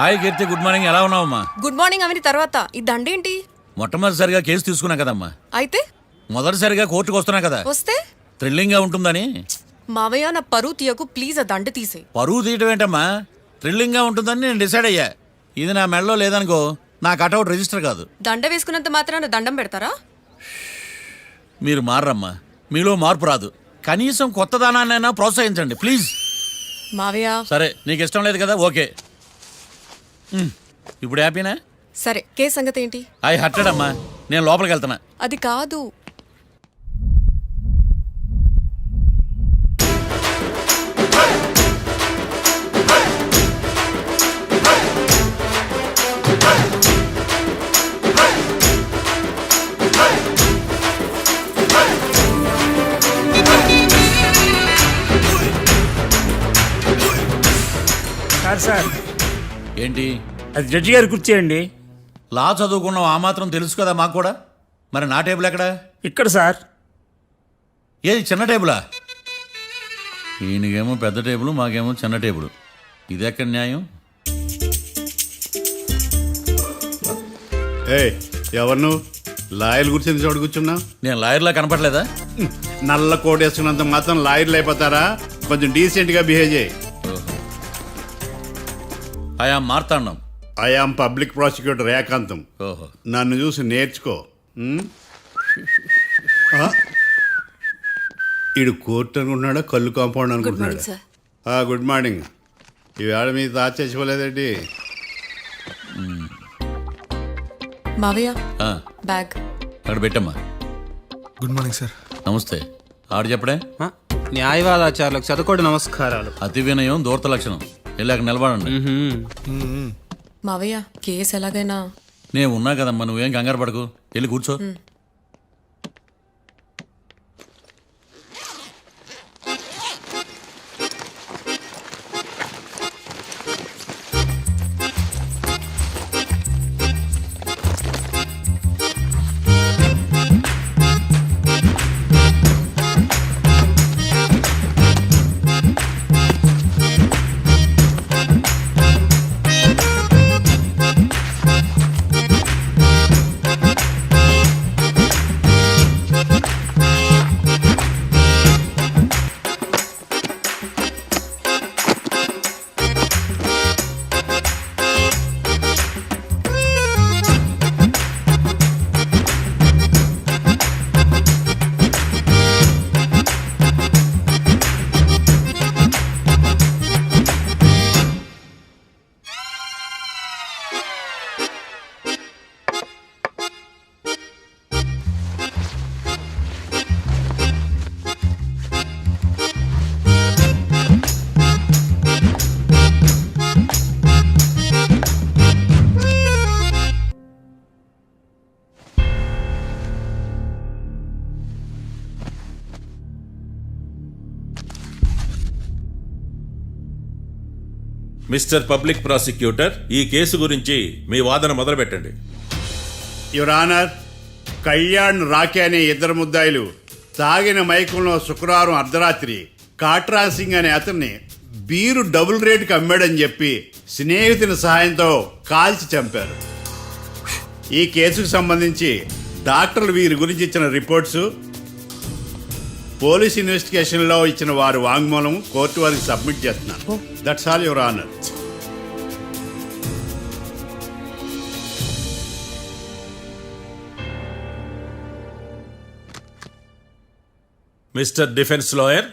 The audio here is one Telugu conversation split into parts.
హాయ్ కీర్తి, గుడ్ మార్నింగ్. ఎలా ఉన్నావమ్మా? గుడ్ మార్నింగ్ అవని తర్వాత ఈ దండేంటి? మొట్టమొదటిసారిగా కేసు తీసుకున్నా కదమ్మా. అయితే మొదటిసారిగా కోర్టుకు వస్తున్నా కదా, వస్తే థ్రిల్లింగ్ గా ఉంటుందని. మావయ్య నా పరువు తీయకు ప్లీజ్. ఆ దండ తీసే. పరువు తీయటం ఏంటమ్మా, థ్రిల్లింగ్ గా ఉంటుందని నేను డిసైడ్ అయ్యా. ఇది నా మెడలో లేదనుకో, నా కటౌట్ రిజిస్టర్ కాదు. దండ వేసుకున్నంత మాత్రాన దండం పెడతారా? మీరు మారమ్మా, మీలో మార్పు రాదు. కనీసం కొత్త దానాన్నైనా ప్రోత్సహించండి ప్లీజ్. మావయ్య సరే, నీకు ఇష్టం లేదు కదా, ఓకే. ఇప్పుడు హ్యాపీనా? సరే, కేసు సంగతి ఏంటి? ఐ హర్టెడ్ అమ్మా, నేను లోపలికి వెళ్తున్నా. అది కాదు. సార్ ఏంటి? అది జడ్జి గారి కుర్చీ అండి. లా చదువుకున్నావు, ఆ మాత్రం తెలుసు కదా మాకు కూడా. మరి నా టేబుల్ ఎక్కడ? ఇక్కడ సార్. ఏది, చిన్న టేబులా? ఈయనకేమో పెద్ద టేబుల్, మాకేమో చిన్న టేబుల్. ఇది ఎక్కడ న్యాయం? ఎవరు నువ్వు? లాయర్లు కూర్చొని చోటు కూర్చున్నావు. నేను లాయర్లా కనపడలేదా? నల్ల కోట్ వేసుకున్నంత మాత్రం లాయర్లు అయిపోతారా? కొంచెం డీసెంట్గా బిహేవ్ చేయి. ఆయా మార్తాండం. ఐఆమ్ పబ్లిక్ ప్రాసిక్యూటర్ ఏకాంతం. ఓహో, నన్ను చూసి నేర్చుకో. ఈడు కోర్టు అనుకుంటున్నాడా, కళ్ళు కాంపౌండ్ అనుకుంటున్నాడా? Good morning. ఈవేళ మీ తాత చేసుకోలేదండి. మావయ్య ఆ, బ్యాగ్ అక్కడ పెట్టమ్మా. Good morning sir. నమస్తే. ఆడు చెప్పడే. న్యాయవాదాచారులకు చదువుకోడు నమస్కారాలు. అతి వినయం దూరత లక్షణం. వెళ్ళాక నిలబడండి. మావయ్య కేసు ఎలాగైనా. నేను ఉన్నా కదమ్మా, నువ్వేం కంగారు పడకు. వెళ్ళి కూర్చో. మిస్టర్ పబ్లిక్ ప్రాసిక్యూటర్, ఈ కేసు గురించి మీ వాదన మొదలు పెట్టండి. యువర్ ఆనర్, కళ్యాణ్ రాకే అనే ఇద్దరు ముద్దాయిలు తాగిన మైకంలో శుక్రవారం అర్ధరాత్రి కాట్రా సింగ్ అనే అతన్ని బీరు డబుల్ రేటుకి అమ్మాడని చెప్పి స్నేహితుని సహాయంతో కాల్చి చంపారు. ఈ కేసుకు సంబంధించి డాక్టర్లు వీరి గురించి ఇచ్చిన రిపోర్ట్స్, పోలీస్ ఇన్వెస్టిగేషన్లో ఇచ్చిన వారి వాంగ్మూలం కోర్టు వారికి సబ్మిట్ చేస్తున్నాను. That's all your honour. Mister defence lawyer,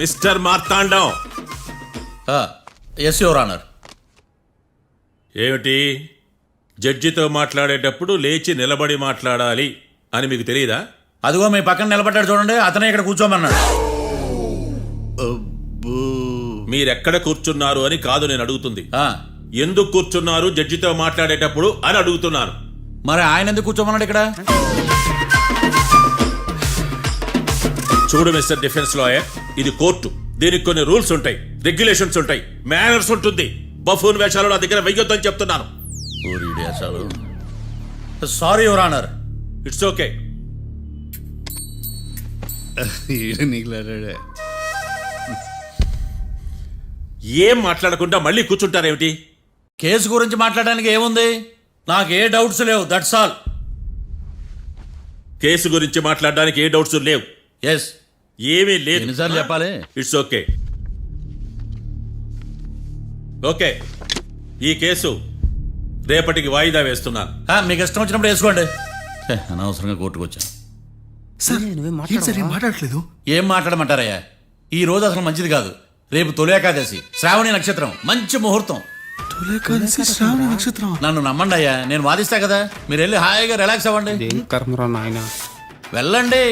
mister Marthandam. Yes your honour. ఏమిటి, జడ్జితో మాట్లాడేటప్పుడు లేచి నిలబడి మాట్లాడాలి అని మీకు తెలియదా? అదిగో మీ పక్కన నిలబడ్డాడు చూడండి, అతనే ఇక్కడ కూర్చోమన్నాడు. మీరెక్కడ కూర్చున్నారు అని కాదు నేను అడుగుతుంది. ఎందుకు కూర్చున్నారు జడ్జితో మాట్లాడేటప్పుడు అని అడుగుతున్నాను. మరి ఆయన ఎందుకు కూర్చోమన్నాడు ఇక్కడ? చూడు మిస్టర్ డిఫెన్స్ లాయర్, ఇది కోర్టు. దీనికి కొన్ని రూల్స్ ఉంటాయి, రెగ్యులేషన్స్ ఉంటాయి, మేనర్స్ ఉంటుంది. బఫూన్ వేషాలు నా దగ్గర వెయ్యొద్దని చెప్తున్నాను. Sorry your honour. It's okay. ఈడ నీకులాడే ఏం మాట్లాడకుండా మళ్ళీ కూర్చుంటారేమిటి? కేసు గురించి మాట్లాడడానికి ఏముంది? నాకు ఏ డౌట్స్ లేవు, దట్స్ ఆల్. కేసు గురించి మాట్లాడడానికి ఏ డౌట్స్ లేవు. ఎస్. ఏమీ లేదు. ఎన్నిసార్లు చెప్పాలి? It's okay. ఓకే, ఈ కేసు రేపటికి వాయిదా వేస్తున్నాను. మీకు ఇష్టం వచ్చినప్పుడు వేసుకోండి. అనవసరంగా కోర్టుకు వచ్చాను. సార్ ఏంటి సార్ ఏం మాట్లాడట్లేదు? ఏం మాట్లాడమంటారయ్యా? ఈ రోజు అసలు మంచిది కాదు. రేపు తొలి ఏకాదశి, శ్రావణి నక్షత్రం, మంచి ముహూర్తం. తొలేకాదశి శ్రావణ నక్షత్రం. నన్ను నమ్మండి అయ్యా, నేను వాదిస్తా కదా. మీరు వెళ్ళి హాయిగా రిలాక్స్ అవ్వండి. ఏం కర్మరా నాయన. వెళ్ళండి.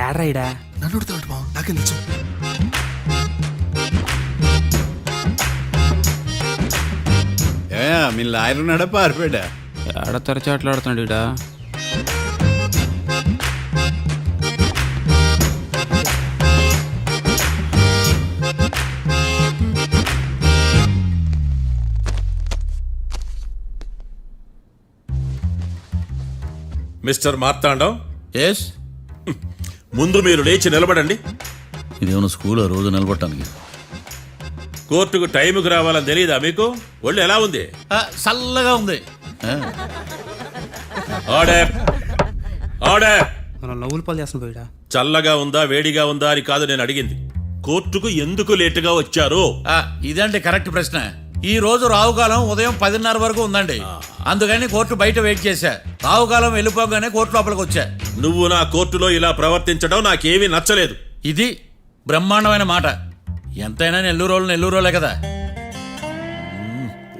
ఏడ్రాయిడా నన్ను అడుగుతాడు బావ, నాకేం తెలుసు? మీ లాయర్ ఉన్నాడా పారిపోయాడా? ఏడ తెరచాట్లాడుతున్నాడు ఇడా. Mister Marthandam, yes. ముందు మీరు లేచి నిలబడండి. ఇదేమన్నా స్కూల్ రోజు నిలబడటానికి? కోర్టుకు టైంకి రావాలని తెలియదా మీకు? ఒళ్ళు ఎలా ఉంది? చల్లగా ఉంది. Order, order. మనం నవ్వులు పాలు చేస్తున్న పోయిడా. చల్లగా ఉందా వేడిగా ఉందా అని కాదు నేను అడిగింది. కోర్టుకు ఎందుకు లేటుగా వచ్చారు? ఇదండి కరెక్ట్ ప్రశ్న. ఈ రోజు రావుకాలం ఉదయం 10:30 వరకు ఉందండి. అందుకని కోర్టు బయట వెయిట్ చేశా. రావుకాలం వెళ్ళిపోగానే కోర్టు లోపలికి వచ్చా. నువ్వు నా కోర్టులో ఇలా ప్రవర్తించడం నాకేమీ నచ్చలేదు. ఇది బ్రహ్మాండమైన మాట. ఎంతైనా నెల్లూరోలే కదా.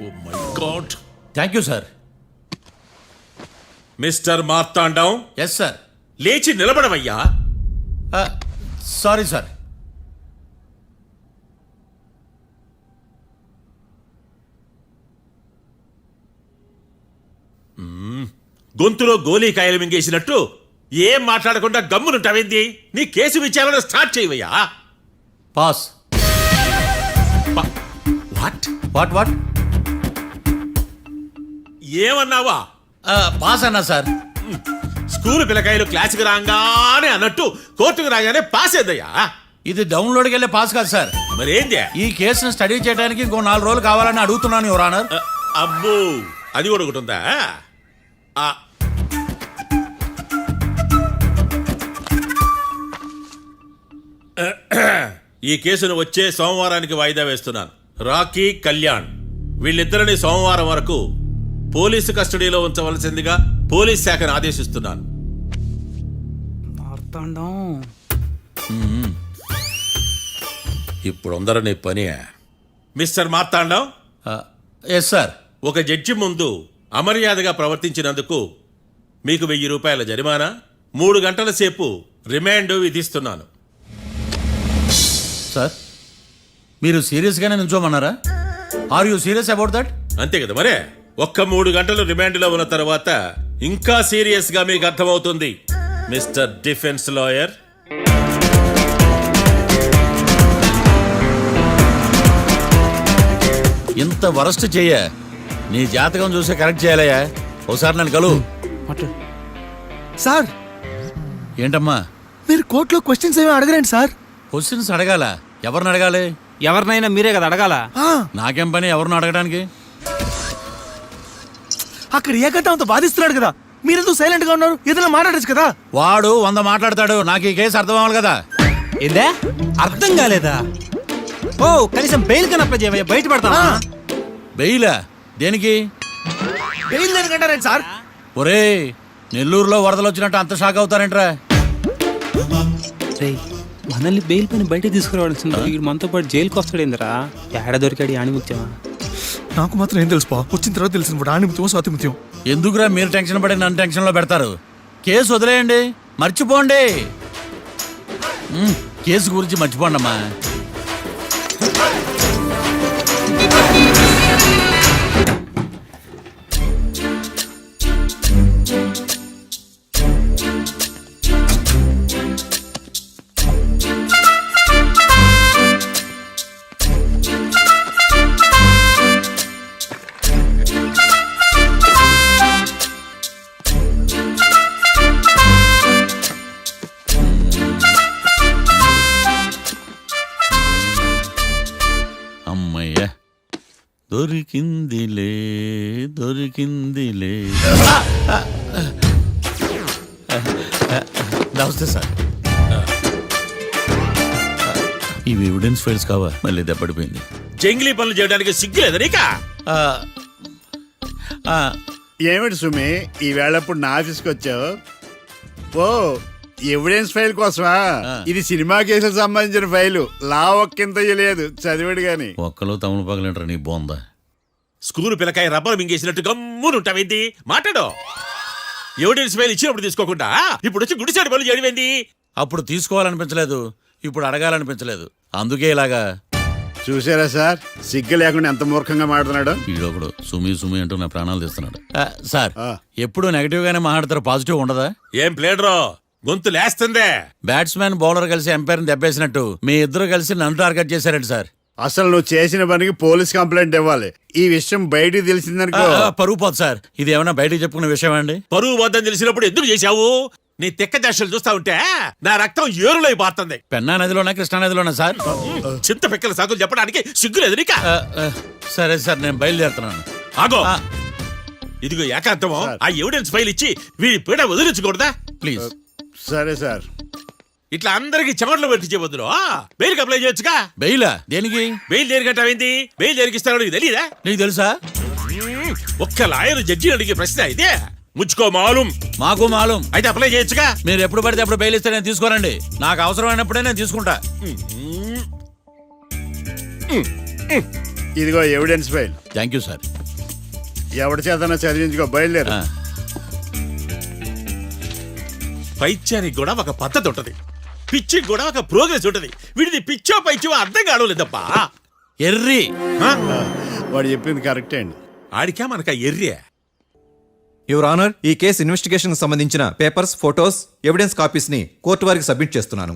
Oh my god. Thank you sir. Mister Marthandam, yes sir. లేచి నిలబడవయ్యా. Sorry sir. గొంతులో గోలీకాయలు మింగేసినట్టు ఏం మాట్లాడకుండా గమ్మునుంటావేంది? నీ కేసు విచారణ స్టార్ట్ చేయవయ్యా. పాస్. What what what? ఏమన్నావా? పాస్ అన్నా సార్. స్కూల్ పిల్లకాయలు క్లాసుకు రాగానే అన్నట్టు కోర్టుకు రాగానే పాస్ ఏందయ్యా? ఇది డౌన్లోడ్కి వెళ్ళే పాస్ కాదు సార్. మరేంది? ఈ కేసును స్టడీ చేయడానికి ఇంకో 4 రోజులు కావాలని అడుగుతున్నాను యువర్ ఆనర్. అబ్బో, అది కూడా ఒకటి ఉందా? ఈ కేసును వచ్చే సోమవారానికి వాయిదా వేస్తున్నాను. రాకీ, కళ్యాణ్ వీళ్ళిద్దరిని సోమవారం వరకు పోలీసు కస్టడీలో ఉంచవలసిందిగా పోలీస్ శాఖను ఆదేశిస్తున్నాను. మార్తాండం. ఇప్పుడు అందరూ పని. Mister Marthandam, yes sir. ఒక జడ్జి ముందు అమర్యాదగా ప్రవర్తించినందుకు మీకు 1000 రూపాయల జరిమానా, 3 గంటల సేపు రిమాండ్ విధిస్తున్నాను. సార్, మీరు సీరియస్గానే నిల్చోమన్నారా? Are you serious about that? అంతే కదా మరే. ఒక్క 3 గంటలు రిమాండ్లో ఉన్న తర్వాత ఇంకా సీరియస్ గా మీకు అర్థమవుతుంది మిస్టర్ డిఫెన్స్ లాయర్. ఇంత వరస్ట్ చెయ్య నీ జాతకం చూసి కరెక్ట్ చేయాలయ్యా. ఒకసారి నన్ను కలువు. సార్, ఏంటమ్మా? మీరు కోర్టులో క్వశ్చన్స్ ఏమీ అడగరండి సార్. క్వశ్చన్స్ అడగాల? ఎవరిని అడగాలి? ఎవరినైనా మీరే కదా అడగాల. నాకేం పని ఎవరిని అడగడానికి? అక్కడ ఏకతాంతో బాధిస్తున్నాడు కదా, మీరెందుకు సైలెంట్ గా ఉన్నారు? ఏదైనా మాట్లాడచ్చు కదా. వాడు 100 మాట్లాడతాడు. నాకు ఈ కేసు అర్థం అవ్వాలి కదా. ఏందే అర్థం కాలేదా? ఓ, కనీసం బెయిల్ కన్నా అప్లై చేయవయ్యా, బయట పడతావా? బెయిలా? దేనికి? బెయిల్ దేనికంటారండి సార్? ఒరే, నెల్లూరులో వరదలు వచ్చినట్టు అంత షాక్ అవుతారేంట్రా? మనల్ని బెయిల్ పని బయట తీసుకురావాల్సింది. వీడు మనతో పాటు జైలుకి వస్తాడేందిరా? ఏడ దొరికాడు ఆణిముత్యమా? నాకు మాత్రం ఏం తెలుసు, వచ్చిన తర్వాత తెలిసిన ఆణిముత్యం స్వాతిముత్యం. ఎందుకురా మీరు టెన్షన్ పడి నన్ను టెన్షన్లో పెడతారు? కేసు వదిలేయండి, మర్చిపోండి. కేసు గురించి మర్చిపోండి అమ్మా. దొరికిందిలే దొరికిందిలే. నమస్తే సార్. ఇవి ఎవిడెన్స్ ఫైల్స్ కావా? మళ్ళీ దెబ్బడిపోయింది. జంగిలీ పనులు చేయడానికి సిగ్గులేదు నీకా? ఆ, ఆ, ఏమిటి సుమి ఈ వేళప్పుడు నా ఆఫీస్కి వచ్చావు? ఓ ఎవిడెన్స్ ఫైల్ కోసమా? ఇది సినిమా కేసులకు సంబంధించిన ఫైలు. లా ఒక్కింత లేదు, చదివాడు గాని. ఒక్కలో తమను పగలంటారా నీ బోందా? School పిల్లకాయ rubber మింగేసినట్టు గమ్మునుంటావేంది? మాట్లాడు. ఎవిడెన్స్ ఫైల్ ఇచ్చినప్పుడు తీసుకోకుండా ఇప్పుడు వచ్చి గుడిసాడు పనులు చేయడమేంది? అప్పుడు తీసుకోవాలనిపించలేదు, ఇప్పుడు అడగాలనిపించలేదు, అందుకే ఇలాగా. చూసారా సార్, సిగ్గు లేకుండా ఎంత మూర్ఖంగా మాట్లాడుతున్నాడు. ఈడొకడు సుమి సుమి అంటూ నా ప్రాణాలు తీస్తున్నాడు. సార్, ఆ. ఎప్పుడు నెగటివ్ గానే మాట్లాడతారు, పాజిటివ్ ఉండదా? ఏం ప్లేడరో గొంతు లేస్తుందే. బ్యాట్స్మెన్ బౌలర్ కలిసి ఎంపైర్ దెబ్బేసినట్టు మీ ఇద్దరు కలిసి నన్ను టార్గెట్ చేశారండి సార్. అసలు నువ్వు చేసిన పనికి పోలీస్ కంప్లైంట్ ఇవ్వాలి. ఈ విషయం బయటికి తెలిసిందనుకో పరుగు పోదు సార్. ఇది ఏమైనా బయటకు చెప్పుకునే విషయం అండి? పరువు వద్దని తెలిసినప్పుడు ఎందుకు చేశావు? నీ తెక్క దశలు చూస్తా ఉంటే నా రక్తం ఏరులై పారుతుంది. పెన్నా నదిలోనా కృష్ణా నదిలోనా సార్? చింత పిక్కల సాకులు చెప్పడానికి సిగ్గులేదు నీకా? సరే సార్, నేను బయలుదేరుతున్నాను. ఆగో, ఆ, ఇదిగో ఏకాంతమో ఆ ఎవిడెన్స్ ఫైల్ ఇచ్చి వీడి పీడ వదిలించకూడదా? ప్లీజ్. సరే సార్. ఇట్లా అందరికి చెమటలు పెట్టించే బదులు బెయిల్కి అప్లై చేయొచ్చుగా. బెయిలా? దేనికి? బెయిల్ దేనికంటావేంది? బెయిల్ దేనికిస్తారో నీకు తెలియదా? నీకు తెలుసా? ఒక్క లాయర్ జడ్జి అడిగే ప్రశ్న అయితే ముచ్చుకో మాలూం. మాకు మాలూం. అయితే అప్లై చేయొచ్చుగా. మీరు ఎప్పుడు పడితే అప్పుడు బెయిల్ ఇస్తే నేను తీసుకోనండి. నాకు అవసరమైనప్పుడే నేను తీసుకుంటా. ఇదిగో evidence file. Thank you sir. ఎవరి చేతనా చదివించుకో, బయలుదేరు. పైత్యానికి కూడా ఒక పద్ధతి ఉంటది, పిచ్చికి కూడా ఒక ప్రోగ్రెస్ ఉంటది. వీడిది పిచ్చో పైచో అర్థం కావలేదప్పా. ఎర్రి. వాడు చెప్పింది కరెక్టే అండి. ఆడికా మనక ఎర్రే. యువర్ ఆనర్, ఈ కేసు ఇన్వెస్టిగేషన్ సంబంధించిన పేపర్స్, ఫోటోస్, ఎవిడెన్స్ కాపీస్ ని కోర్టు వారికి సబ్మిట్ చేస్తున్నాను.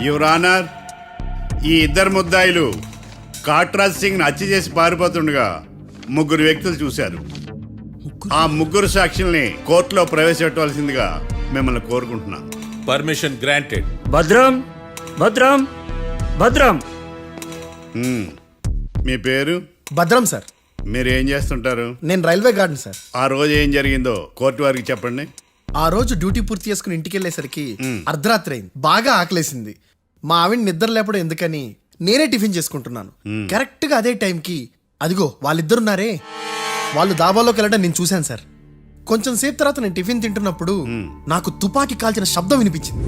యువర్ ఆనర్, ఈ ఇద్దరు ముద్దాయిలు కాట్రాజ్ సింగ్ ని హత్య చేసి పారిపోతుండగా ముగ్గురు వ్యక్తులు చూశారు. ఆ ముగ్గురు సాక్షుల్ని కోర్టులో ప్రవేశపెట్టవలసిందిగా మిమ్మల్ని కోరుకుంటున్నాను. Permission granted. భద్రం భద్రం భద్రం. మీ పేరు? భద్రం సార్. మీరు ఏం చేస్తుంటారు? నేను రైల్వే గార్డెన్ సార్. ఆ రోజు ఏం జరిగిందో కోర్టు వారికి చెప్పండి. ఆ రోజు డ్యూటీ పూర్తి చేసుకుని ఇంటికి వెళ్ళేసరికి అర్ధరాత్రి అయింది. బాగా ఆకలేసింది. మా ఆవిడ నిద్ర లేపడం ఎందుకని నేనే టిఫిన్ చేసుకుంటున్నాను. కరెక్ట్ గా అదే టైంకి అదిగో వాళ్ళిద్దరున్నారే, వాళ్ళు దాబాలోకి వెళ్ళడం నేను చూశాను సార్. కొంచెం సేపు తర్వాత నేను టిఫిన్ తింటున్నప్పుడు నాకు తుపాకీ కాల్చిన శబ్దం వినిపించింది.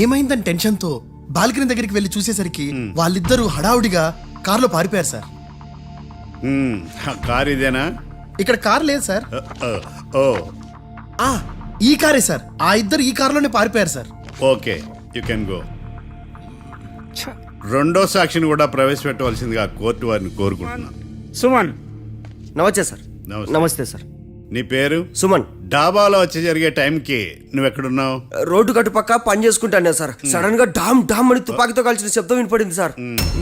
ఏమైందని టెన్షన్తో బాల్కనీ దగ్గరికి వెళ్ళి చూసేసరికి వాళ్ళిద్దరూ హడావుడిగా కారులో పారిపోయారు సార్. కారు ఇదేనా? ఇక్కడ కారు లేదు సార్. ఓ ఈ కారే సార్. ఆ ఇద్దరు ఈ కారులోనే పారిపోయారు sir. Okay, you can go. రెండో సాక్షిని కూడా ప్రవేశపెట్టవలసిందిగా కోర్టు వారిని కోరుకుంటున్నాను. సుమన్. నమస్తే సార్. నమస్తే. నమస్తే సార్. నీ పేరు? సుమన్. డాబాలో వచ్చి జరిగే టైంకి నువ్వు ఎక్కడున్నావు? రోడ్డు గట్టు పక్క పని చేసుకుంటాను సార్. సడన్ గా డామ్ డామ్ అని తుపాకీతో కాల్చిన శబ్దం వినపడింది సార్.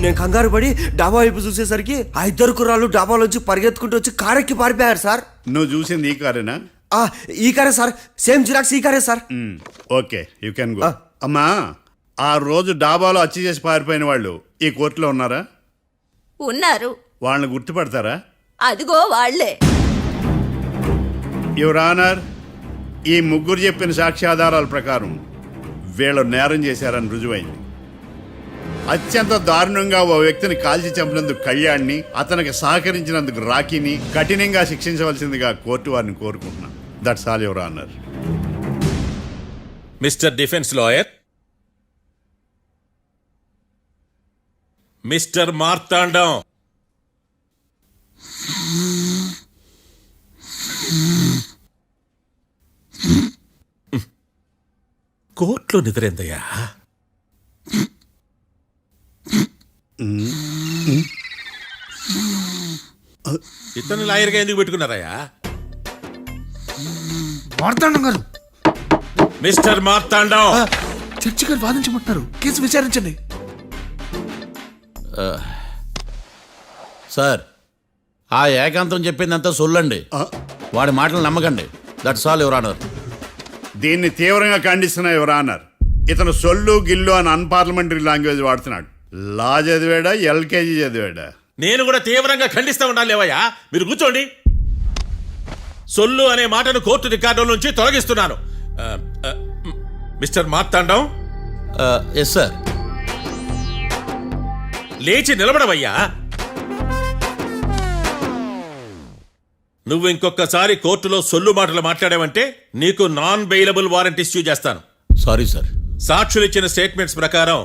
నేను కంగారు పడి డాబా వైపు చూసేసరికి ఆ ఇద్దరు కుర్రాళ్ళు డాబాలోంచి పరిగెత్తుకుంటూ వచ్చి కారెక్కి పారిపోయారు సార్. నువ్వు చూసింది ఈ కారేనా? ఈ కారే సార్. సేమ్ జిరాక్స్ ఈ కారే sir. Okay, you can go. అమ్మా, ఆ రోజు డాబాలో హత్య చేసి పారిపోయిన వాళ్ళు ఈ కోర్టులో ఉన్నారా? ఉన్నారు. వాళ్ళని గుర్తుపడతారా? అదిగో వాళ్లే. యువర్ ఆనర్, ఈ ముగ్గురు చెప్పిన సాక్ష్యాధారాల ప్రకారం వీళ్ళు నేరం చేశారని రుజువైంది. అత్యంత దారుణంగా ఓ వ్యక్తిని కాల్చి చంపినందుకు కళ్యాణ్ని, అతనికి సహకరించినందుకు రాకీని కఠినంగా శిక్షించవలసిందిగా కోర్టు వారిని కోరుకుంటున్నాను. That's all your honour. Mister defence lawyer, mister Marthandam, కోర్టులో నిద్రేందయ్యా? ఇతను లాయర్గా ఎందుకు పెట్టుకున్నారయ్యా? మార్తాండం గారు. మిస్టర్ మార్తాండం, చర్చి గారు వాదించమంటున్నారు. కేసు విచారించండి. సార్, ఆ ఏకాంతం చెప్పిందంతా సొల్లండి. వాడి మాటలు నమ్మకండి. That's all your honour. దీన్ని తీవ్రంగా ఖండిస్తున్నా యువర్ ఆనర్. ఇతను సొల్లు గిల్లు అని అన్పార్లమెంటరీ లాంగ్వేజ్ వాడుతున్నాడు. లా చదివాడా, ఎల్కేజీ చదివాడా? నేను కూడా తీవ్రంగా ఖండిస్తా ఉండాలి లేవయ్యా. మీరు కూర్చోండి. సొల్లు అనే మాటను కోర్టు రికార్డుల నుంచి తొలగిస్తున్నాను. Mister Marthandam, yes sir. లేచి నిలబడవయ్యా. నువ్వు ఇంకొకసారి కోర్టులో సొల్లు మాటలు మాట్లాడావంటే నీకు నాన్ బెయిలబుల్ వారెంట్ ఇష్యూ చేస్తాను. Sorry sir. సాక్షులు ఇచ్చిన స్టేట్మెంట్స్ ప్రకారం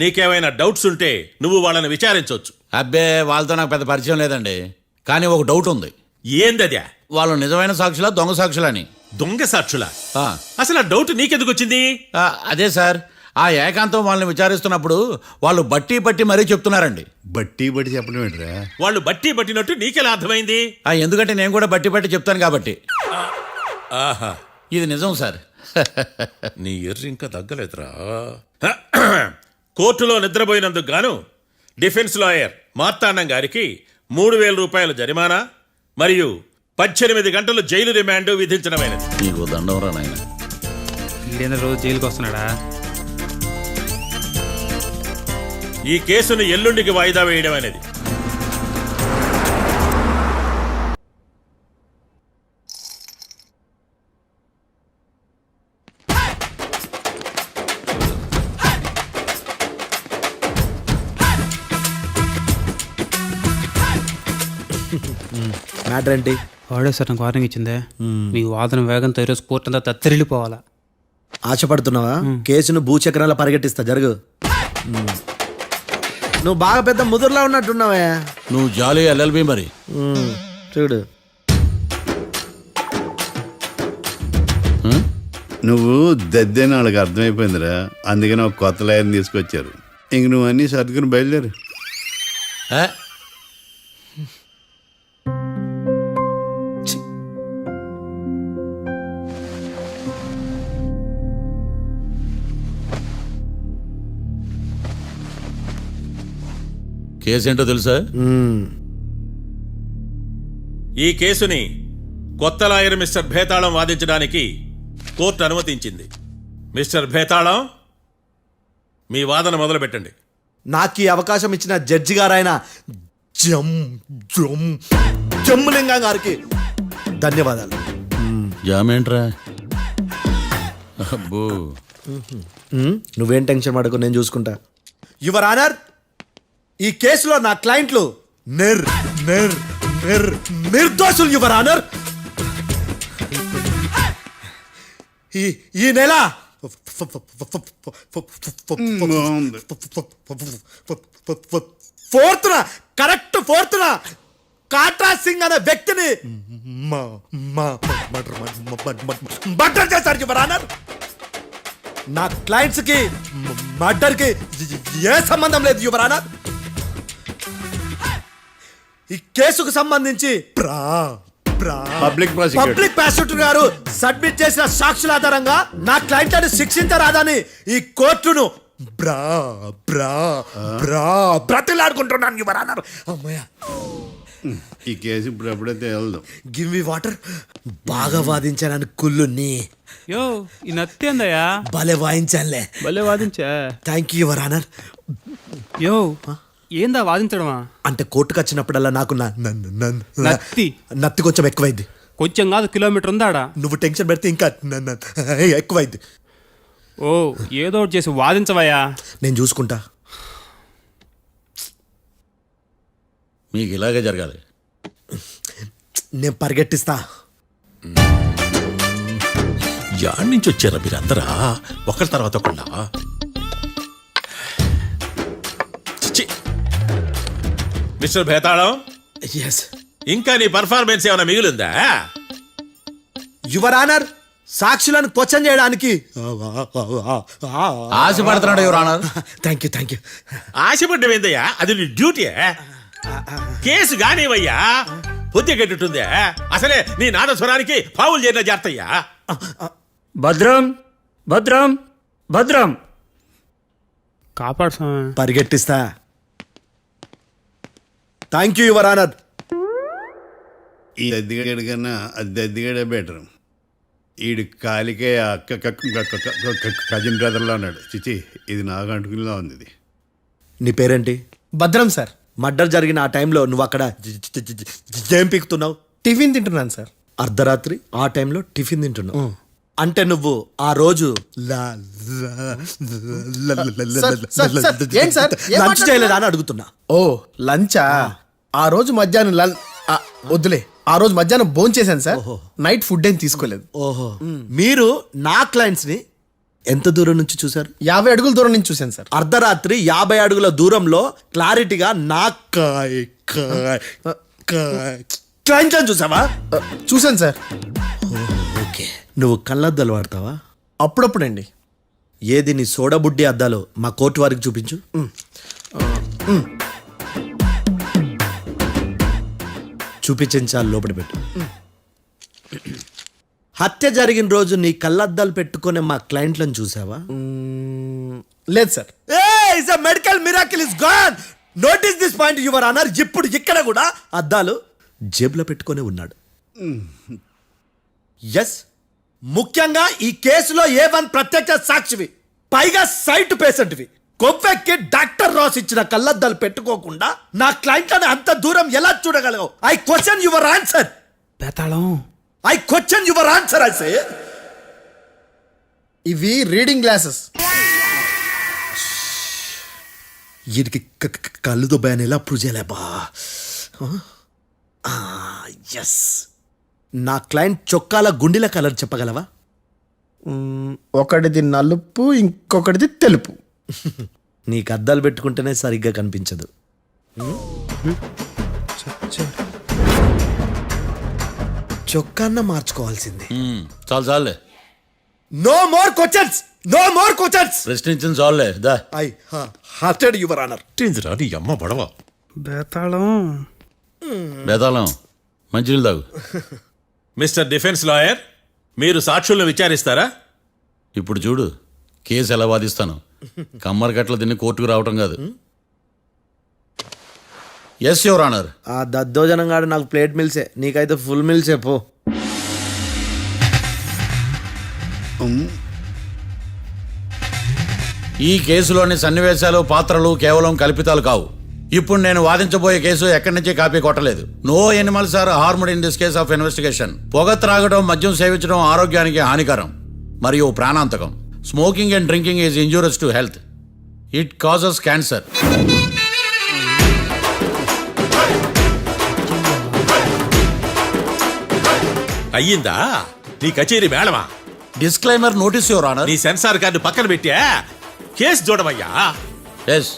నీకేమైనా డౌట్స్ ఉంటే నువ్వు వాళ్ళని విచారించవచ్చు. అబ్బే, వాళ్ళతో నాకు పెద్ద పరిచయం లేదండి. కానీ ఒక డౌట్ ఉంది. ఏందద్యా? వాళ్ళు నిజమైన సాక్షులా, దొంగ సాక్షులని? దొంగ సాక్షులా? ఆ. అసలు ఆ డౌట్ నీకెందుకు వచ్చింది? అదే సార్, ఆ ఏకాంతం వాళ్ళని విచారిస్తున్నప్పుడు వాళ్ళు బట్టి పట్టి మరీ చెప్తున్నారండి. బట్టి బట్టి చెప్పడం ఏంట్రా? వాళ్ళు బట్టి పట్టినట్టు నీకెలా అర్థమైంది? ఎందుకంటే నేను కూడా బట్టి పట్టి చెప్తాను కాబట్టి. ఆహా, ఇది నిజం సార్. నీ ఎర్రి ఇంకా తగ్గలేదురా. కోర్టులో నిద్రపోయినందుకు గాను డిఫెన్స్ లాయర్ మార్తాండం గారికి 3,000 రూపాయల జరిమానా మరియు 18 గంటలు జైలు రిమాండ్ విధించడమైనది. నీకు దండం రా నాయన. ఈడేంద్ర రోజు జైలుకి వస్తున్నాడా? ఈ కేసును ఎల్లుండికి వాయిదా వేయడం అనేది. మ్యాటర్ ఏంటి? వాడే సార్ నాకు వార్నింగ్ ఇచ్చిందే. మీ వాదన వేగంతో ఈరోజు కోర్టు అంతా తత్తరిల్లిపోవాలా. ఆశపడుతున్నావా? కేసును భూచక్రాల పరిగెట్టిస్తా, జరుగు. నువ్వు బాగా పెద్ద ముదురులా ఉన్నట్టున్నావే. నువ్వు జాలి ఎల్ఎల్బి మరి. చూడు, నువ్వు దద్దని వాళ్ళకి అర్థమైపోయిందిరా. అందుకని ఒక కొత్త లాయర్ని తీసుకొచ్చారు. ఇంక నువ్వు అన్నీ సర్దుకుని బయలుదేరు. ఏ? కేసు ఏంటో తెలుసా? ఈ కేసుని కొత్త లాయర్ మిస్టర్ భేతాళం వాదించడానికి కోర్టు అనుమతించింది. మిస్టర్ భేతాళం, మీ వాదన మొదలు పెట్టండి. నాకు ఈ అవకాశం ఇచ్చిన జడ్జి గారైన జమ్ములింగం గారికి ధన్యవాదాలు. జామేంట్రా? అబ్బో, నువ్వేం టెన్షన్ పడకు, నేను చూసుకుంటా. యువర్ ఆనర్, ఈ కేసులో నా క్లయింట్లు నిర్దోషులు యువర్ ఆనర్. ఈ నెల ఫోర్త్న కాట్రా సింగ్ అనే వ్యక్తిని మర్డర్ చేశారు యువర్ ఆనర్. నా క్లయింట్స్ కి మర్డర్ కి ఏ సంబంధం లేదు యువర్ ఆనర్. ఈ కేసుకు సంబంధించి పబ్లిక్ ప్రాసిక్యూటర్ గారు సబ్మిట్ చేసిన సాక్షుల ఆధారంగా నా క్లయింట్లను శిక్షించరాదని ఈ కోర్టును బ్రతిలాడుకుంటున్నాను యువర్ ఆనర్. అమ్మయ్య, ఈ కేసు ఇప్పుడు ఎప్పుడైతే వెళ్దాం. Give me water. బాగా వాదించానని కుళ్ళుని. యో, ఈ నత్తేందయ్యా? భలే వాయించానులే. భలే వాదించా. Thank you your honour. Yo, ఏందా వాదించడమా? అంటే కోర్టుకు వచ్చినప్పుడల్లా నాకు నత్తి కొంచెం ఎక్కువైంది. కొంచెం కాదు, కిలోమీటర్ ఉందాడా. నువ్వు టెన్షన్ పెడితే ఇంకా ఎక్కువైంది. ఓ, ఏదో ఒకటి చేసి వాదించవయ్యా. నేను చూసుకుంటా. మీకు ఇలాగే జరగాలి. నేను పరిగెట్టిస్తా. యాడ్ నుంచి వచ్చారా మీరందరా? ఒకరి తర్వాత ఒకళ్ళ? మిస్టర్ భేతాళం, ఎస్ ఇంకా నీ పర్ఫార్మెన్స్ ఏమైనా మిగిలిందా? యువర్ ఆనర్, సాక్షులను క్వశ్చన్ చేయడానికి ఆశపడుతున్నాడు యువర్ ఆనర్. Thank you. ఆశపడ్డం ఏందయ్యా? అది నీ డ్యూటీ. కేసు గానివయ్యా, బుద్ధి గట్టుందే. అసలే నీ నాదస్వరానికి పావులు చేరిన జాగ్రత్తయ్యా. భద్రం భద్రం భద్రం. కాపాడు స్వామి. పరిగెట్టిస్తా. Thank you your honour. ఈ దద్దిగడి కన్నా అది దద్దిగడే బెటర్. ఈడు కాలికే కజిన్ బ్రదర్లో అన్నాడు. చిచి, ఇది నాకు అంటుకునిలా ఉంది ఇది. నీ పేరేంటి? భద్రం సార్. మర్డర్ జరిగిన ఆ టైంలో నువ్వు అక్కడ ఏం పీకుతున్నావు? టిఫిన్ తింటున్నాను సార్. అర్ధరాత్రి ఆ టైంలో టిఫిన్ తింటున్నావు అంటే నువ్వు ఆ రోజు ఏంటి సార్? ఏం లంచ్ చేయలేదా అని అడుగుతున్నా. ఓ లంచా? ఆ రోజు మధ్యాహ్నం వద్దులే, ఆ రోజు మధ్యాహ్నం భోజనం చేశాను సార్. నైట్ ఫుడ్ ఏం తీసుకోలేదు. ఓహో, మీరు నా క్లయింట్స్ ని ఎంత దూరం నుంచి చూశారు? 50 అడుగుల దూరం నుంచి చూశాను సార్. అర్ధరాత్రి 50 అడుగుల దూరంలో క్లారిటీగా నా క్లయింట్లను చూసావా? చూశాను సార్. ఓకే, నువ్వు కళ్ళద్దాలు వాడతావా? అప్పుడప్పుడండి. ఏది నీ సోడబుడ్డి అద్దాలు మా కోర్టు వారికి చూపించు. చూపించాలి, లోపల పెట్టు. హత్య జరిగిన రోజు నీ కళ్ళద్దాలు పెట్టుకునే మా క్లయింట్లను చూసావా? లేదు sir. Medical miracle is gone. Notice this point your honour. ఇప్పుడు ఇక్కడ కూడా అద్దాలు జేబులో పెట్టుకొని ఉన్నాడు. ఎస్, ముఖ్యంగా ఈ కేసులో A1 ప్రత్యక్ష సాక్షివి, పైగా సైట్ పేషెంట్వి. కొవ్వెక్కి డాక్టర్ రాస్ ఇచ్చిన కళ్ళద్దాలు పెట్టుకోకుండా నా క్లయింట్లను అంత దూరం ఎలా చూడగలవు? I question your answer. బేతాళం. I question your answer. I say ఇవి రీడింగ్ గ్లాసెస్. వీడికి కళ్ళు దుబ్బాయని ఎలా ప్రూవ్ చేయలేబా? ఎస్, నా క్లయింట్ చొక్కాల గుండెల కలర్ చెప్పగలవా? ఒకటిది నలుపు, ఇంకొకటిది తెలుపు. నీకు అద్దాలు పెట్టుకుంటేనే సరిగ్గా కనిపించదు. చొక్కాన్న మార్చుకోవాల్సింది. చాలు చాలులే, no more questions, no more questions. ప్రశ్నించిన చాలులే. దా ఐ హార్టెడ్ యువర్ ఆనర్. నీ అమ్మ పడవ. బేతాళం. బేతాళం, మంచినీళ్ళు తాగు. మిస్టర్ డిఫెన్స్ లాయర్, మీరు సాక్షులను విచారిస్తారా? ఇప్పుడు చూడు కేసు ఎలా వాదిస్తాను. కమ్మరి కట్ల తిని కోర్టుకు రావటం కాదు. Yes your honour. ఆ దద్దోజనం గాడు నాకు ప్లేట్ మిల్సే, నీకైతే ఫుల్ మిల్సే పో. ఈ కేసులోని సన్నివేశాలు, పాత్రలు కేవలం కల్పితాలు కావు. ఇప్పుడు నేను వాదించబోయే కేసు ఎక్కడి నుంచి కాపీ కొట్టలేదు. No animals are harmed in this case of investigation. పొగ త్రాగడం, మద్యం సేవించడం ఆరోగ్యానికి హానికరం మరియు ప్రాణాంతకం. Smoking and drinking is injurious to health. It causes cancer. అయ్యిందా నీ కచేరీ మేడమా? Disclaimer notice your honour. నీ సెన్సార్ కార్డు పక్కన పెట్టా కేసు చూడమయ్యా. Yes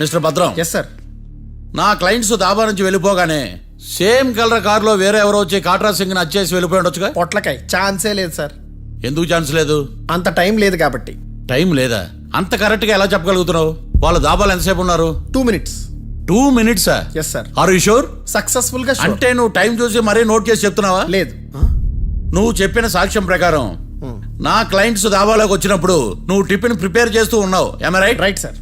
mister Bhadram. Yes sir. నా క్లయింట్స్ దాబా నుంచి వెళ్ళిపోగానే సేమ్ కలర్ కారులో వేరే ఎవరో వచ్చి కాట్రా సింగ్ ని వచ్చేసి వెళ్ళిపోయి ఉండొచ్చుగా. పొట్లకాయ ఛాన్సే లేదు సార్. ఎందుకు ఛాన్స్ లేదు? అంత టైం లేదు కాబట్టి. టైం లేదా? అంత కరెక్ట్ గా ఎలా చెప్పగలుగుతున్నావు? వాళ్ళు దాబాలు ఎంతసేపు ఉన్నారు? 2 minutes. 2 minutes? Yes sir. Are you sure? Successful గా sure. అంటే నువ్వు టైం చూసి మరీ నోట్ చేసి చెప్తున్నావా? లేదు. నువ్వు చెప్పిన సాక్ష్యం ప్రకారం నా క్లయింట్స్ దాబాలోకి వచ్చినప్పుడు నువ్వు టిఫిన్ ప్రిపేర్ చేస్తూ ఉన్నావు. am I right? Right sir.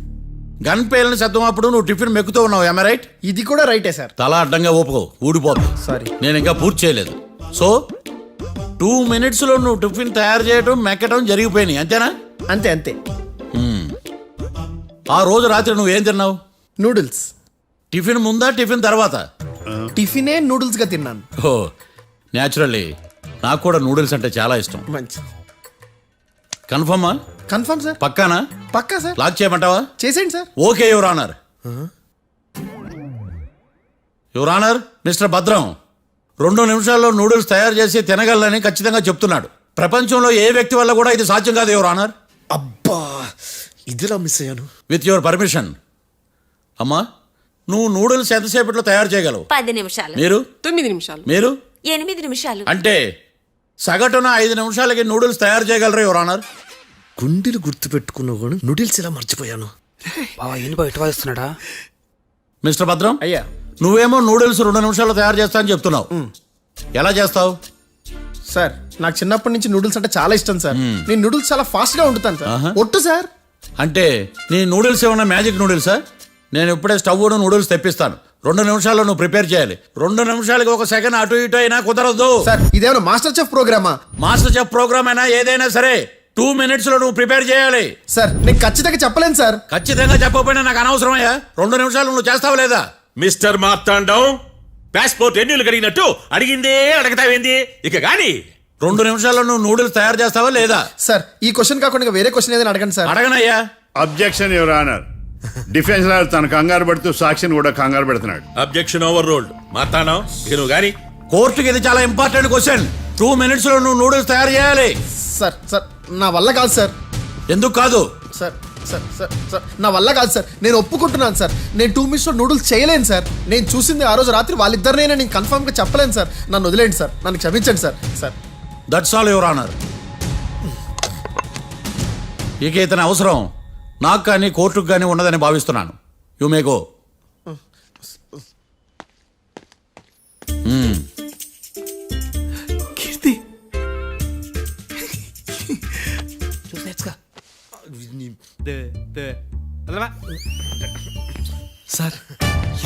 Gun పేలిన శబ్దం అప్పుడు నువ్వు టిఫిన్ మెక్కుతూ ఉన్నావు. am I right? ఇది కూడా రైటే సార్. తల అడ్డంగా ఊపుకో, ఊడిపోతుంది. సారీ. నేను ఇంకా పూర్తి చేయలేదు. సో 2 minutes లో నువ్వు టిఫిన్ తయారు చేయడం, మెక్కడం జరిగిపోయినాయి, అంతేనా? అంతే అంతే. ఆ రోజు రాత్రి నువ్వేం తిన్నావు? నూడిల్స్. టిఫిన్ ముందా, టిఫిన్ తర్వాత? టిఫినే నూడిల్స్ గా తిన్నాను. ఓ న్యాచురల్లీ నాకు కూడా నూడిల్స్ అంటే చాలా ఇష్టం. మంచి. కన్ఫర్మా? Confirm sir. పక్కానా? పక్కా సార్. లాక్ చేయమంటావా? చేసేయండి sir. Okay your honour. Your honour, mister Bhadram 2 నిమిషాల్లో నూడిల్స్ తయారు చేసి తినగలని ఖచ్చితంగా చెప్తున్నాడు. ప్రపంచంలో ఏ వ్యక్తి వల్ల కూడా ఇది సాధ్యం కాదు యువర్ ఆనర్. అబ్బా, ఇదిలా మిస్ అయ్యాను. With your permission. అమ్మా, నువ్వు నూడిల్స్ ఎంతసేపట్లో తయారు చేయగలవు? 10 నిమిషాలు. మీరు? 9 నిమిషాలు. మీరు? 8 నిమిషాలు. అంటే సగటున 5 నిమిషాలకి నూడిల్స్ తయారు చేయగలరు యువర్ ఆనర్. గుండెలు గుర్తు పెట్టుకున్నావు కానీ నూడిల్స్ ఇలా మర్చిపోయాను. బావా ఏంటి బయట వాయిస్తున్నాడా? మిస్టర్ భద్రం, అయ్యా, నువ్వేమో నూడిల్స్ 2 నిమిషాల్లో తయారు చేస్తా అని చెప్తున్నావు. ఎలా చేస్తావు? సార్ నాకు చిన్నప్పటి నుంచి నూడిల్స్ అంటే చాలా ఇష్టం సార్. నేను నూడిల్స్ చాలా ఫాస్ట్ గా వండుతాను సార్. ఒట్టు సార్. అంటే నీ నూడిల్స్ ఏమన్నా మ్యాజిక్ నూడిల్సా? నేను ఇప్పుడే స్టవ్ నూడిల్స్ తెప్పిస్తాను. 2 నిమిషాల్లో నువ్వు ప్రిపేర్ చేయాలి. 2 నిమిషాలకి 1 సెకండ్ అటు ఇటు అయినా కుదరదు. సార్ ఇదేమైనా మాస్టర్ చెఫ్ ప్రోగ్రామా? మాస్టర్ చెఫ్ ప్రోగ్రామ్ అయినా ఏదైనా సరే 2 మినిట్స్ లో నువ్వు ప్రిపేర్ చేయాలి. సార్ నేను ఖచ్చితంగా చెప్పలేను సార్. ఖచ్చితంగా చెప్పకపోయినా నాకు అనవసరమయ్యా. 2 నిమిషాలు నువ్వు చేస్తావా లేదా? మిస్టర్ మార్తాండం, పాస్పోర్ట్ ఎన్నిళ్ళు కడిగినట్టు అడిగిందే అడగతావేంది? ఇక గాని 2 నిమిషాల్లో నువ్వు నూడిల్స్ తయారు చేస్తావా లేదా? సార్ ఈ క్వశ్చన్ కాకుండా ఇంకా వేరే క్వశ్చన్ ఏదైనా అడగండి సార్. అడగనయ్యా. Objection your honour. Defence lawyer తన కంగారు పడుతూ సాక్షిని కూడా కంగారు పెడుతున్నాడు. Objection over ruled. మార్తాండం, ఇక నువ్వు గాని కోర్టుకి ఇది చాలా ఇంపార్టెంట్ క్వశ్చన్. 2 మినిట్స్ లో నువ్వు నూడిల్స్ తయారు చేయాలి. సార్ సార్ నా వల్ల కాదు సార్. ఎందుకు కాదు? సార్ సార్ సార్ సార్ నా వల్ల కాదు సార్. నేను ఒప్పుకుంటున్నాను సార్. నేను 2 మినిట్స్లో నూడిల్స్ చేయలేను సార్. నేను చూసింది ఆ రోజు రాత్రి వాళ్ళిద్దరినైనా నేను కన్ఫర్మ్గా చెప్పలేను సార్. నన్ను వదిలేండి సార్. నన్ను క్షమించండి sir. Sir that's all your honour. ఇక ఇతని అవసరం నాకు కానీ కోర్టుకు కానీ ఉన్నదని భావిస్తున్నాను. You may go. Keerthi sir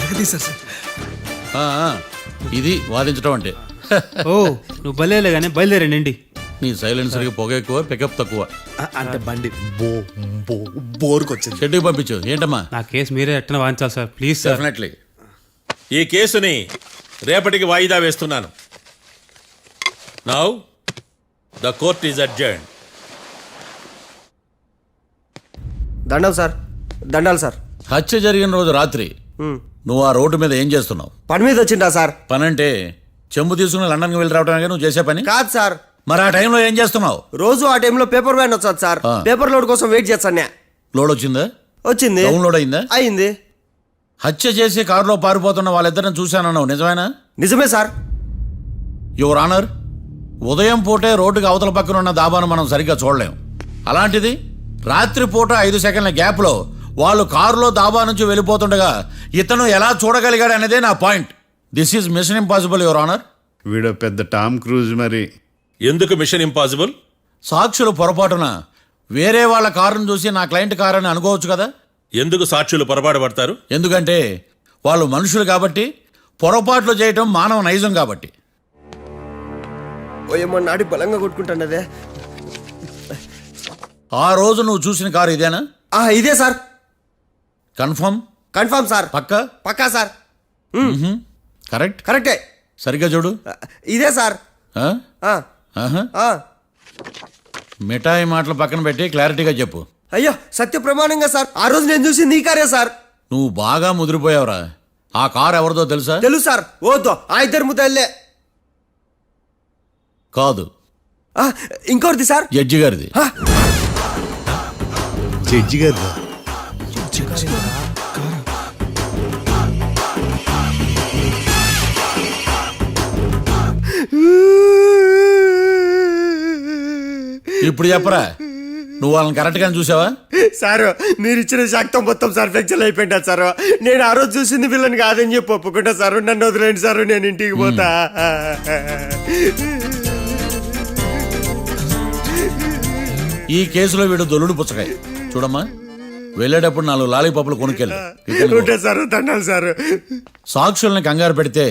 ఎరగదీశారు సార్. ఇది వాదించడం అంటే. ఓ నువ్వు బలేలే కానీ బయలుదేరండి. నీ సైలెన్సర్కి పొగ ఎక్కువ, పికప్ తక్కువ. అంటే బండి బోర్కి వచ్చింది. షెడ్యూల్ పంపించు. ఏంటమ్మా? నా కేసు మీరే ఎట్టన వాయించాలి సార్, ప్లీజ్ సార్. డెఫినెట్లీ. ఈ కేసుని రేపటికి వాయిదా వేస్తున్నాను. Now the court is adjourned. దండం సార్, దండాలు సార్. హత్య జరిగిన రోజు రాత్రి నువ్వు ఆ రోడ్డు మీద ఏం చేస్తున్నావు? పని మీద వచ్చిందా సార్? పని అంటే చెంబు తీసుకుని లండన్కి వెళ్ళి రావడానికి నువ్వు చేసే పని కాదు సార్. మరి ఆ టైంలో ఏం చేస్తున్నావు? రోజు ఆ టైంలో పేపర్ వ్యాన్ వచ్చాది సార్. పేపర్ లోడ్ కోసం వెయిట్ చేస్తాను. లోడ్ వచ్చిందా? వచ్చింది. డౌన్లోడ్ అయిందా? అయింది. హత్య చేసి కారులో పారిపోతున్న వాళ్ళిద్దరిని చూశానన్నావు, నిజమేనా? నిజమే సార్. యువర్ ఆనర్, ఉదయం పూటే రోడ్డుకి అవతల పక్కన ఉన్న దాబాను మనం సరిగ్గా చూడలేం. అలాంటిది రాత్రి పూట 5 సెకండ్ల గ్యాప్లో వాళ్ళు కారులో దాబా నుంచి వెళ్ళిపోతుండగా ఇతను ఎలా చూడగలిగాడు అనేదే నా point. This is mission impossible your honour. వీడో పెద్ద టామ్ క్రూజ్ మరి. ఎందుకు మిషన్ ఇంపాసిబుల్? సాక్షులు పొరపాటున వేరే వాళ్ళ కారును చూసి నా క్లయింట్ కారు అని అనుకోవచ్చు కదా. ఎందుకు సాక్షులు పొరపాటు పడతారు? ఎందుకంటే వాళ్ళు మనుషులు కాబట్టి, పొరపాట్లు చేయటం మానవ నైజం కాబట్టి. ఓయమ్మ నాడి బలంగా కొట్టుకుంటానదే. ఆ రోజు నువ్వు చూసిన కారు ఇదేనా? ఇదే సార్. కన్ఫర్మ్? Confirm sir. పక్కా? పక్కా సార్. కరెక్ట్? కరెక్టే. సరిగ్గా చూడు. ఇదే సార్. ఆ? ఆహా. మిఠాయి మాటలు పక్కన పెట్టి క్లారిటీగా చెప్పు. అయ్యో సత్య ప్రమాణంగా సార్, ఆ రోజు నేను చూసి నీ కారే సార్. నువ్వు బాగా ముదిరిపోయావురా. ఆ కారు ఎవరిదో తెలుసా? తెలుసు సార్. ఓతో ఆ ఇద్దరు ముద్దల్లే. కాదు, ఇంకోటిది సార్. జడ్జి గారిది. జడ్జి గారు ఇప్పుడు చెప్పరా, నువ్వు వాళ్ళని కరెక్ట్ గానే చూసావా? సార్ మీరు ఇచ్చిన శాక్తం మొత్తం సార్ ఫ్లెక్చర్ అయిపోయింటా సార్. నేను ఆ రోజు చూసింది వీళ్ళని కాదని చెప్పి ఒప్పుకుంటా సార్. నన్ను వదిలేండి సార్, నేను ఇంటికి పోతా. ఈ కేసులో వీడు దొల్లుడు పుచ్చకాయ. చూడమ్మా, వెళ్ళేటప్పుడు 4 లాలీపాపులు కొనుక్కెళ్ళు. ఉంటా సార్, దండాలి సార్. సాక్షుల్ని కంగారు పెడితే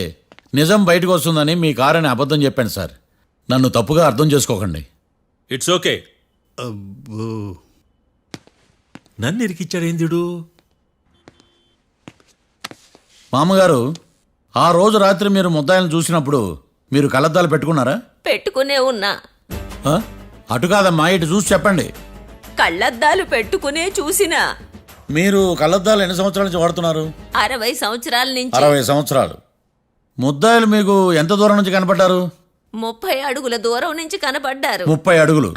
నిజం బయటకు వస్తుందని మీ కారని అబద్ధం చెప్పాను సార్. నన్ను తప్పుగా అర్థం చేసుకోకండి. It's okay. నన్ను ఇరికిచ్చాడేందుడు? మామగారు, ఆ రోజు రాత్రి మీరు ముద్దాయిలను చూసినప్పుడు మీరు కళ్ళద్దాలు పెట్టుకున్నారా? పెట్టుకునే ఉన్నా. ఆ? అటు కాదమ్మా, ఇటు చూసి చెప్పండి. కళ్ళద్దాలు పెట్టుకునే చూసినా. మీరు కళ్ళద్దాలు ఎన్ని సంవత్సరాల నుంచి వాడుతున్నారు? 60 సంవత్సరాల నుంచి. 60 సంవత్సరాలు. ముద్దాయిలు మీకు ఎంత దూరం నుంచి కనపడ్డారు? 30 అడుగుల దూరం నుంచి కనపడ్డారు. 30 అడుగులు.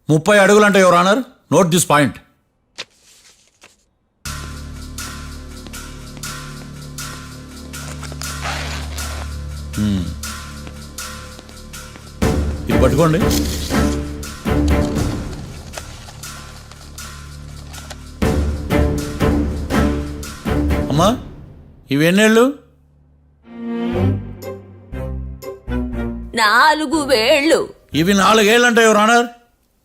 30 అడుగులు అంటే your honour, note this point. ఇది పట్టుకోండి. అమ్మా, ఇవి ఎన్నేళ్ళు? 4 వేళ్ళు. ఇవి 4 ఏళ్ళు అంటే యువర్ ఆనర్,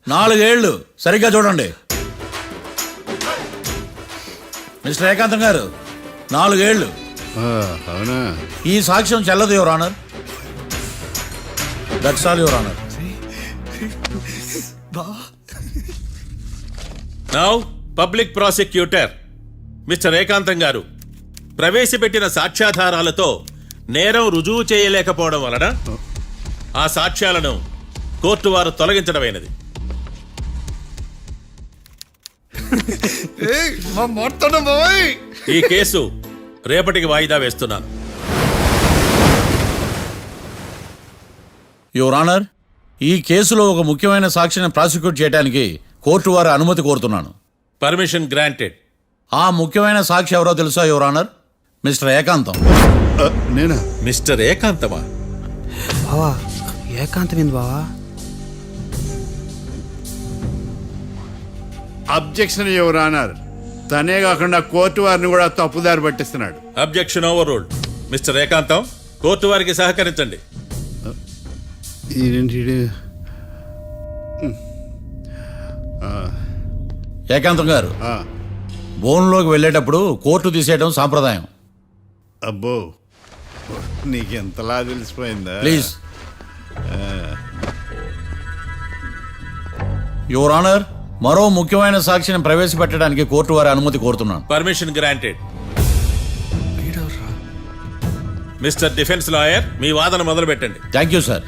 4 ఏళ్ళు. సరిగ్గా చూడండి మిస్టర్ ఏకాంతం గారు, 4 ఏళ్ళు. అవునా? ఈ సాక్ష్యం చెల్లదు your honour. That's all your honour. Now public prosecutor mister ఏకాంతం గారు ప్రవేశపెట్టిన సాక్ష్యాధారాలతో నేరం రుజువు చేయలేకపోవడం వలన ఆ సాక్ష్యాలను కోర్టు వారు తొలగించడమైనది. ఈ కేసు రేపటికి వాయిదా వేస్తున్నాను. యువర్ ఆనర్, ఈ కేసులో ఒక ముఖ్యమైన సాక్షిని ప్రాసిక్యూట్ చేయడానికి కోర్టు వారి అనుమతి కోరుతున్నాను. Permission granted. ఆ ముఖ్యమైన సాక్షి ఎవరో తెలుసా యువర్ ఆనర్? మిస్టర్ ఏకాంతం. నేనా? మిస్టర్ ఏకాంతమా? బావా ఏకాంతం ఏంది బావా? Objection your honour. తనే కాకుండా కోర్టు వారిని కూడా తప్పుదారి పట్టిస్తున్నాడు. Objection overruled. Mister Ekantham, court వారికి సహకరించండి. ఏకాంతం గారు, బోన్లోకి వెళ్ళేటప్పుడు కోర్టు తీసేయడం సాంప్రదాయం. అబ్బో, నీకెంతలా తెలిసిపోయిందా? ప్లీజ్. యువర్ ఆనర్, మరో ముఖ్యమైన సాక్షిని ప్రవేశపెట్టడానికి కోర్టు వారి అనుమతి కోరుతున్నాను. Permission granted. Mister defence lawyer, మీ వాదన మొదలు పెట్టండి. Thank you sir.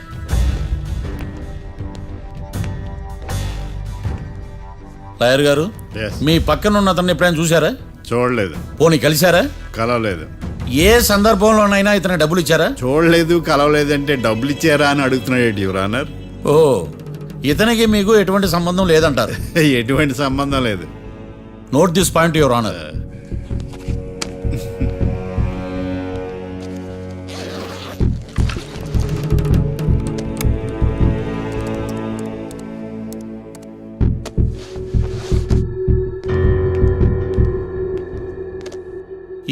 లాయర్ గారు, Yes. మీ పక్కన ఉన్న అతన్ని ఎప్పుడైనా చూసారా? చూడలేదు. పోనీ కలిశారా? కలవలేదు. ఏ సందర్భంలోనైనా ఇతను డబ్బులు ఇచ్చారా? చూడలేదు, కలవలేదంటే డబ్బులు ఇచ్చారా అని అడుగుతున్నాడు యువర్ ఆనర్. ఓ, ఇతనికి మీకు ఎటువంటి సంబంధం లేదంటారు? ఎటువంటి సంబంధం లేదు. Note this point your honour.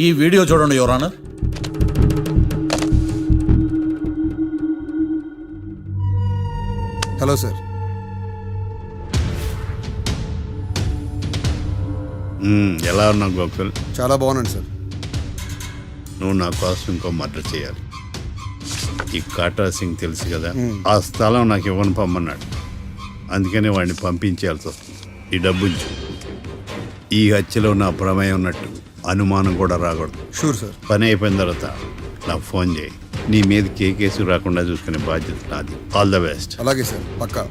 ఈ వీడియో చూడండి యువర్ ఆనర్. Hello sir. ఎలా ఉన్నావు గోకుల్? చాలా బాగున్నాను సార్. నువ్వు నా కోసం ఇంకో మర్డర్ చేయాలి. ఈ కాటా సింగ్ తెలుసు కదా, ఆ స్థలం నాకు ఇవ్వని పొమ్మన్నాడు. అందుకనే వాడిని పంపించాల్సి వస్తుంది. ఈ డబ్బు ఉంచు. ఈ హత్యలో నా ప్రమేయం ఉన్నట్టు అనుమానం కూడా రాకూడదు. Sure sir. పని అయిపోయిన తర్వాత నాకు ఫోన్ చేయి. నీ మీద ఏ కేసు రాకుండా చూసుకునే బాధ్యత నాది. All the best. అలాగే సార్, పక్కా.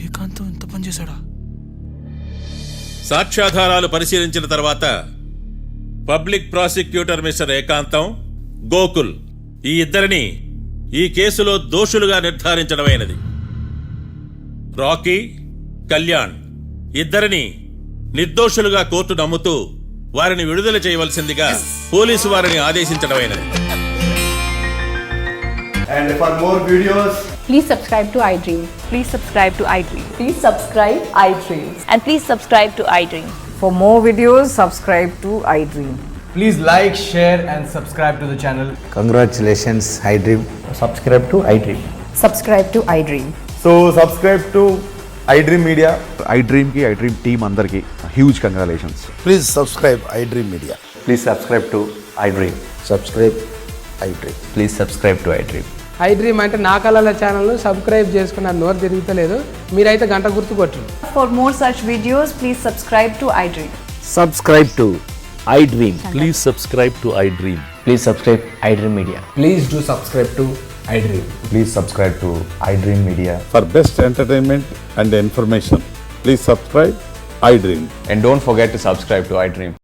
ఏకాంతం ఎంత పని చేశాడా? సాక్ష్యాధారాలు పరిశీలించిన తర్వాత పబ్లిక్ ప్రాసిక్యూటర్ మిస్టర్ ఏకాంతం, గోకుల్ ఈ ఇద్దరిని ఈ కేసులో దోషులుగా నిర్ధారించడమైనది. రాకీ, కళ్యాణ్ ఇద్దరిని నిర్దోషులుగా కోర్టు నమ్ముతూ వారిని విడుదల చేయవలసిందిగా పోలీసు వారిని ఆదేశించడమైనది. And for more videos, Please subscribe to iDream. Please subscribe to iDream. Please subscribe iDream. And please subscribe to iDream. For more videos, subscribe to iDream. please like, share and subscribe to the channel. Congratulations iDream. Subscribe to iDream. Subscribe to iDream. So subscribe to iDream Media. iDream की iDream team अंदर की huge congratulations. Please subscribe iDream Media. Please subscribe to iDream. Subscribe iDream. Please subscribe to iDream. iDream అంటే నా కళల ఛానల్ను సబ్స్క్రైబ్ చేసుకున్న నోరు తిరుగుతలేదు. మీరైతే గంట గుర్తు కొట్టండి. For more such videos, please subscribe to iDream. Subscribe to iDream. Please subscribe to iDream. Please subscribe iDream Media. Please do subscribe to iDream. Please subscribe to iDream Media. For best entertainment and information, please subscribe iDream. And don't forget to subscribe to iDream.